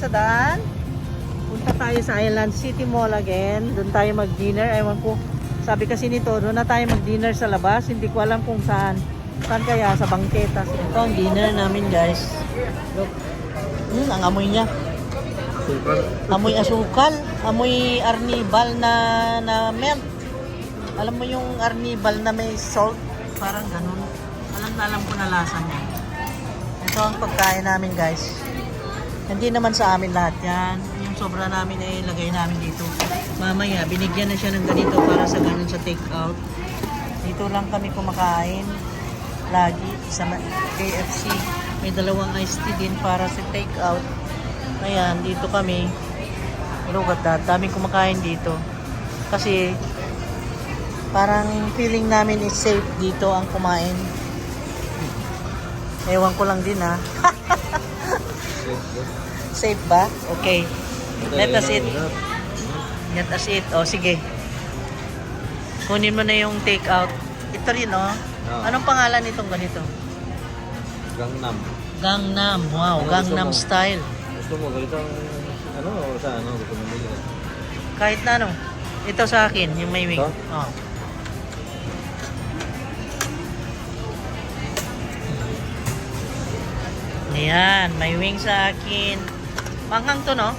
sa daan. Punta tayo sa Island City Mall again. Doon tayo mag-dinner. Ewan ko. Sabi kasi nito, doon na tayo mag-dinner sa labas. Hindi ko alam kung saan. Saan kaya? Sa bangketa. Ito ang dinner namin, guys. Look. Ang amoy niya. Amoy asukal. Amoy arnibal na melt. Alam mo yung arnibal na may salt? Parang ganun. Alam ko na lasa niya. Ito ang pagkain namin, guys. Hindi naman sa amin lahat yan. Yung sobra namin ay ilagay namin dito. Mamaya, binigyan na siya ng ganito para sa ganun sa take out. Dito lang kami kumakain. Lagi sa KFC. May dalawang iced tea din para sa take out. Ayan, dito kami. Look at that. Daming kumakain dito. Kasi parang feeling namin is safe dito ang kumain. Ewan ko lang din ha. Safe ba? Okay. Let us eat. Let us eat. O sige. Kunin mo na yung take out. Ito rin o. Anong pangalan nitong ganito? Gangnam. Gangnam. Wow. Gangnam style. Gusto mo ganito ano o sa ano gusto mo nila? Kahit na ano. Ito sa akin. Yung may wing. Oh. Ayan, may wing sa akin. Manghang to, no?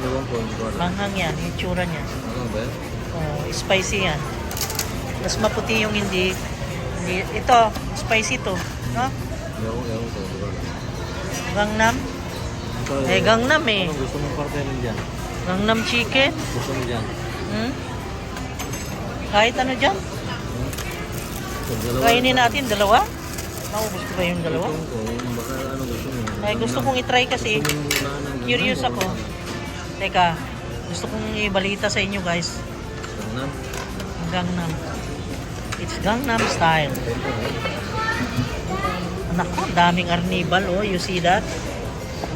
Ewan ko, hindi ko alam. Manghang yan, yung tsura niya. Ano ba? Oh, spicy yan. Mas maputi yung hindi. Ito, spicy to, no? Ewan ko, hindi ko alam. Gangnam? Gangnam eh. Anong gusto mong partenin dyan? Gangnam chicken? Gusto mo dyan? Kahit ano dyan? Kainin natin, dalawa? Maubos ko ba yung dalawa? Ewan ko, baka ano gusto mo. Ay, gusto kong itry kasi. Curious ako. Teka, gusto kong ibalita sa inyo guys. Gangnam? Gangnam. It's Gangnam style. Anak ko, daming arnibal. Oh, you see that?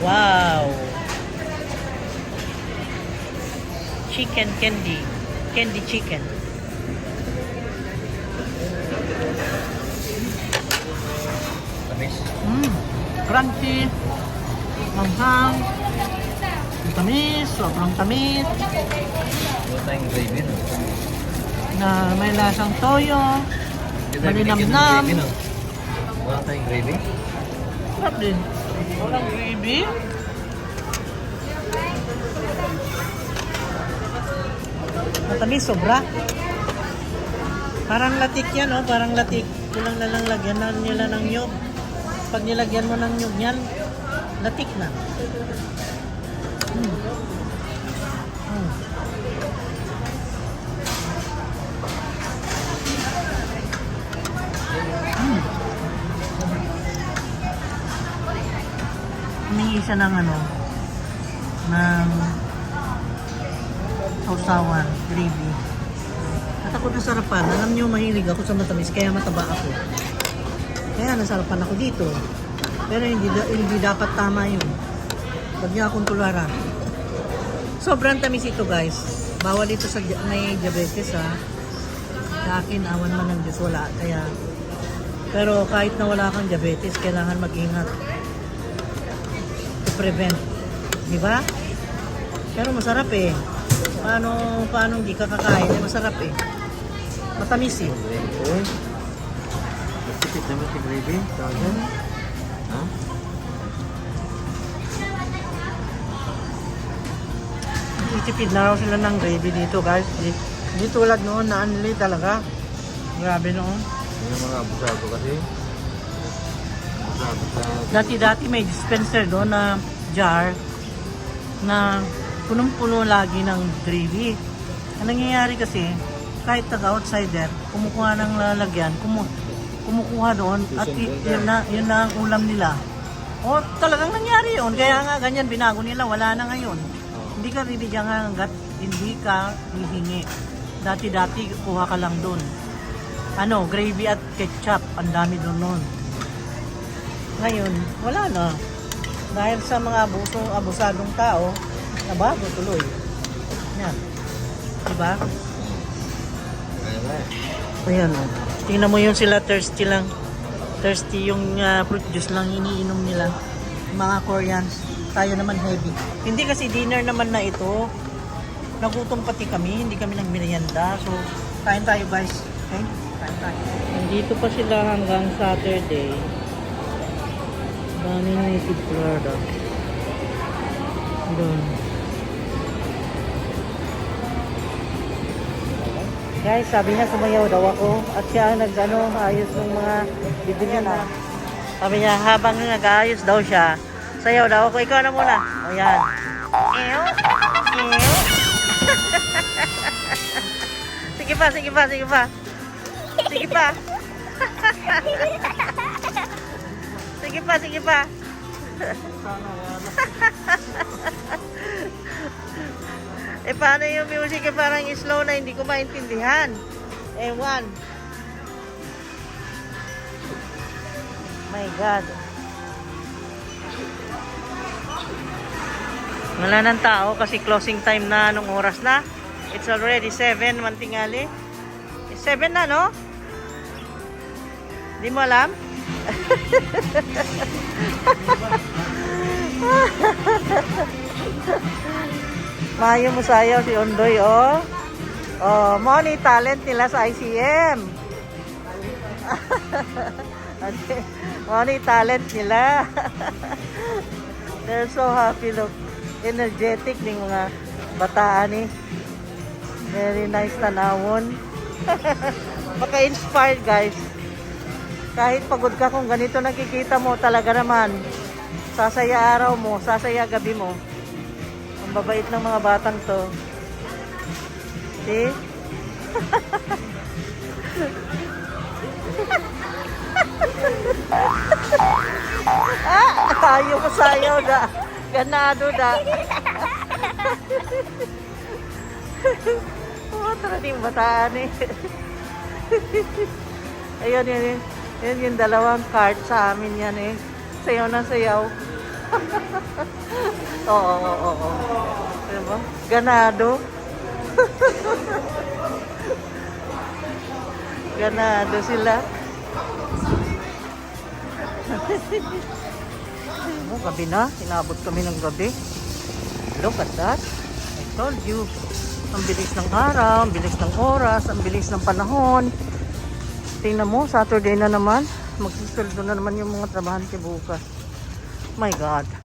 Wow. Chicken candy. Candy chicken. Crunchy. Manghang. Tamis. Sobrang tamis. Wala tayong gravy no? Na may lasang toyo. Malinamnam. Wala tayong gravy? Sarap din. Walang gravy. Matamis, sobra. Parang latik yan, oh. Parang latik. Kulang na lang lagyan na nila ng nyog. Pag nilagyan mo ng nyog yan, latik na. Humingi siya ng ano, ng sausawan, gravy. At ako nasarapan. Alam niyo, mahilig ako sa matamis, kaya mataba ako. Kaya nasarapan ako dito. Pero hindi dapat tama yun. Huwag niya akong tularan. Sobrang tamis ito guys. Bawal ito sa may diabetes ha. Sa akin, awan man ng Diyos, wala. Kaya, pero kahit na wala kang diabetes, kailangan mag-ingat. To prevent. Diba? Pero masarap eh. Paano hindi ka kakain? Masarap eh. Matamis eh. Tipid naman si gravy. Ha? Itipid na raw sila ng gravy dito guys. Hindi tulad noon na anli talaga. Grabe noon. Hindi naman abusado kasi. Dati may dispenser doon na jar na punong-puno lagi ng gravy. Ang nangyayari kasi, kahit taga-outsider, kumukuha ng lalagyan, kumukuha doon at yun na ang ulam nila. O talagang nangyari yun. Kaya nga ganyan binago nila, wala na ngayon. Hindi ka bibigyan nga hanggat hindi ka hihingi. Dati-dati kuha ka lang doon. Gravy at ketchup, ang dami doon noon. Ngayon, wala na. Dahil sa mga abusadong tao, nabago tuloy. Yan. Diba? Ayan o. Tingnan mo yun sila, thirsty lang. Thirsty yung fruit juice lang iniinom nila. Mga Koreans. Tayo naman heavy. Hindi kasi dinner naman na ito. Nagutom pati kami, hindi kami nagmerienda. So, kain tayo guys. Okay? Kain tayo. Nandito pa sila hanggang Saturday. Daming native Florida. Doon. Guys, sabi niya sumayaw daw ako. At siya ang ayos ng mga bibili na. Sabi niya, habang nag-aayos daw siya, sayaw daw ako. Ikaw na muna. O yan. Ew. Ew. Sige pa, sige pa, sige pa. Sige pa. Sige pa, sige pa. Eh paano yung music parang slow na hindi ko maintindihan. Ewan. My God. Wala ng tao kasi closing time na anong oras na. It's already 7, mantingali. 7 na, no? Di mo alam? Mayo mo sayaw si Ondoy, oh. Oh, money talent nila sa ICM. Okay. Money talent nila. They're so happy, look. Energetic ng mga bataan eh. Very nice tanawon. Maka-inspired guys. Kahit pagod ka kung ganito nakikita mo talaga naman. Sasaya araw mo, sasaya gabi mo. Ang babait ng mga batang to. See? Ayaw ko sayaw na. Ganado na. Tarating bataan eh. Ayun, yun yung dalawang card sa amin yan eh. Sayaw na sayaw. Oo. Diba? Ganado. Ganado sila. Gabi na. Inabot kami ng gabi. Look at that. I told you. Ang bilis ng araw, ang bilis ng oras, ang bilis ng panahon. Tingnan mo, Saturday na naman. Magsisuldo na naman yung mga trabahante bukas. My God.